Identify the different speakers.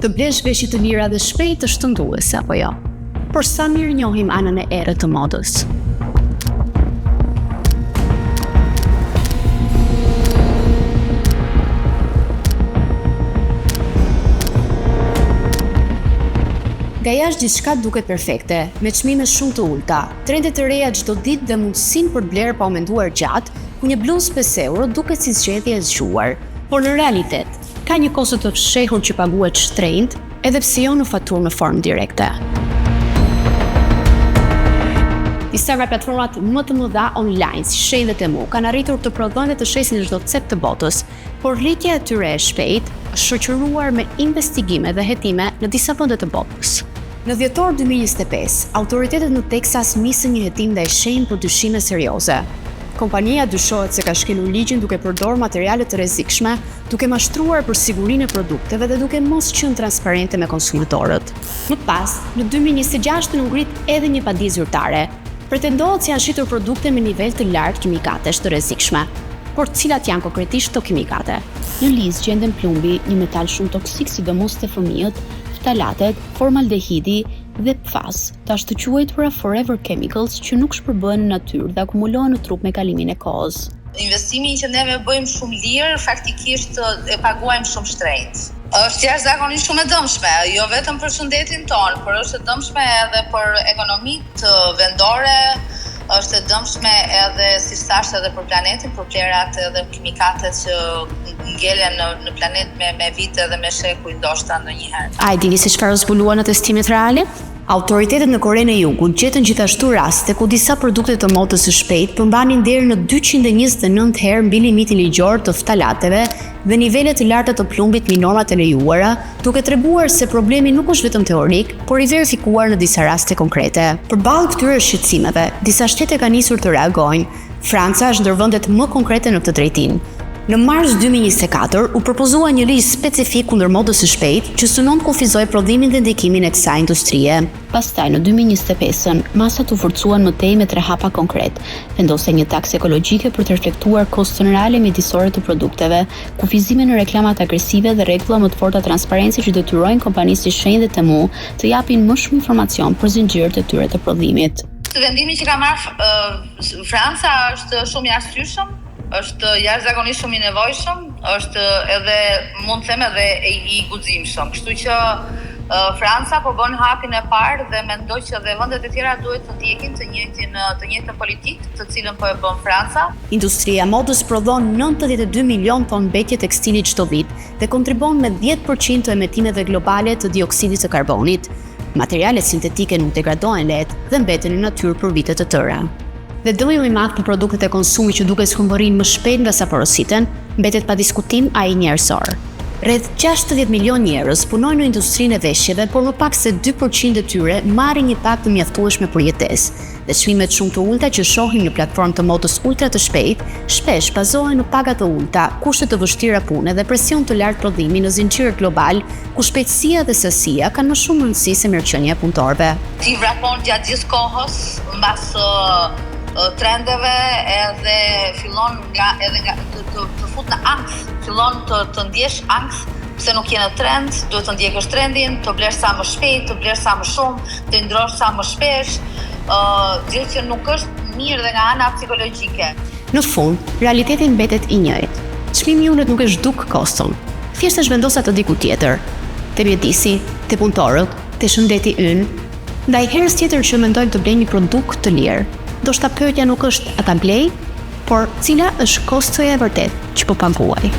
Speaker 1: Të blesh veshje të lira dhe shpejt është shënduese apo jo? Por sa mirë njohim anën e errët të modës. Nga jashtë gjithçka duket perfekte, me çmime shumë të ulta, trendet të reja çdo ditë dhe mundësinë për blerë pa u menduar gjatë, ku një bluzë 5 euro duket si zgjedhje e zgjuar. Por në realitet, ka një kosto të fshehur që paguhet shtrenjtë, edhe pse jo në faturë në formë direkte. Disa nga platformat më të mëdha online, si Shein dhe Temu, kanë arritur të prodhojnë dhe të shesin çdo cep të botës, por rritja e tyre e shpejtë është shoqëruar me investigime dhe hetime në disa vende të botës. Në dhjetor 2025, autoritetet në Texas nisën një hetim ndaj Shein për dyshime serioze. Kompania dyshohet se ka shkelur ligjin duke përdorur materiale të rrezikshme, duke mashtruar për sigurinë e produkteve dhe duke mos qenë transparente me konsumatorët. Më pas, në 2026 u ngrit edhe një padijë zyrtare. Pretendohet se janë shitur produkte me nivel të lartë kimikatesh të rrezikshme. Por cilat janë konkretisht këto kimikate? Në lizë gjenden plumbi, një metal shumë toksik sidomos te fëmijët, ftalatet, formaldehidi dhe PFAS, tash të quajtura forever chemicals që nuk shpërbëhen në natyrë dhe akumulohen në trup me kalimin e kohës.
Speaker 2: Investimin që neve bëjmë shumë lirë, faktikisht e paguajmë shumë shtrenjtë. Është jashtëzakonisht shumë e dëmshme, jo vetëm për shëndetin tonë, por është e dëmshme edhe për ekonomitë vendore, është e dëmshme edhe si thashë edhe për planetin, për vlerat edhe kimikatet që ngelen në planet me vite dhe me shekuj ndoshta ndonjëherë.
Speaker 1: A e dini se çfarë u zbulua në testimet reale? Autoritetet në Korenë e Jugut gjetën gjithashtu raste ku disa produkte të modës së shpejtë përmbanin deri në 229 herë mbi limitin ligjor të ftalateve dhe nivele të larta të plumbit mbi normat e lejuara, duke treguar se problemi nuk është vetëm teorik, por i verifikuar në disa raste konkrete. Përballë këtyre shqetësimeve, disa shtete kanë nisur të reagojnë. Franca është ndër vendet më konkrete në këtë drejtim. Në mars 2024 u propozua një ligj specifik kundër modës së shpejtë që synon të kufizojë prodhimin dhe ndikimin e kësaj industrie. Pastaj në 2025-ën, masat u forcuan më tej me 3 hapa konkret. Vendosej një taksë ekologjike për të reflektuar koston reale mjedisore të produkteve, kufizime në reklamat agresive dhe rregulla më të forta transparencë që detyrojnë kompanisë si Shein dhe Temu të japin më shumë informacion për zinxhirët e tyre të prodhimit.
Speaker 2: Vendimi që ka marrë Franca është shumë i arsyeshëm, është jashtëzakonisht shumë i nevojshëm, është edhe mund të them edhe i guximshëm. Kështu që Franca po bën hapin e parë dhe mendoj që edhe vendet e tjera duhet të ndjekin të njëjtën politikë, të cilën po e bën Franca.
Speaker 1: Industria e modës prodhon 92 milion ton mbetje tekstili çdo vit dhe kontribon me 10% të emetimeve globale të dioksidit të karbonit. Materialet sintetike nuk degradohen lehtë dhe mbeten në natyrë për vite të tëra. Dhe dëmi më i madh për produktet e konsumit që duket humbërin më shpejt nga sa porositen, mbetet pa diskutim ai njerëzor. Rreth 60 milion njerëz punojnë në industrinë e veshjeve, por më pak se 2% e tyre marrin një pak të mjaftueshme për jetesë. Dhe çmimet shumë të ulta që shohim në platformë të modës ultra të shpejtë, shpesh bazohen në paga të ulta, kushte të vështira pune dhe presion të lartë prodhimi në zinxhir global, ku shpejtësia dhe sasia kanë më shumë rëndësi se mirëqenia e punëtorëve.
Speaker 2: Ti vrapon gjatë gjithë kohës mbas trendeve edhe fillon të fut në ankth, fillon të ndjesh ankth pse nuk je në trend, duhet të ndjekësh trendin, të blesh sa më shpejt, të blesh sa më shumë, të ndrosh sa më shpesh, gjë që nuk është mirë dhe nga ana psikologjike.
Speaker 1: Në fund, realiteti mbetet i njëjtë. Çmimi i unët nuk e zhduk koston. Thjesht është vendosur të diku tjetër, te mjedisi, te punëtorët, te shëndeti ynë. Ndaj herës tjetër që mendojmë të blejmë një produkt të lirë, ndoshta pyetja nuk është a ta blej, por cila është kostoja e vërtetë që po paguaj.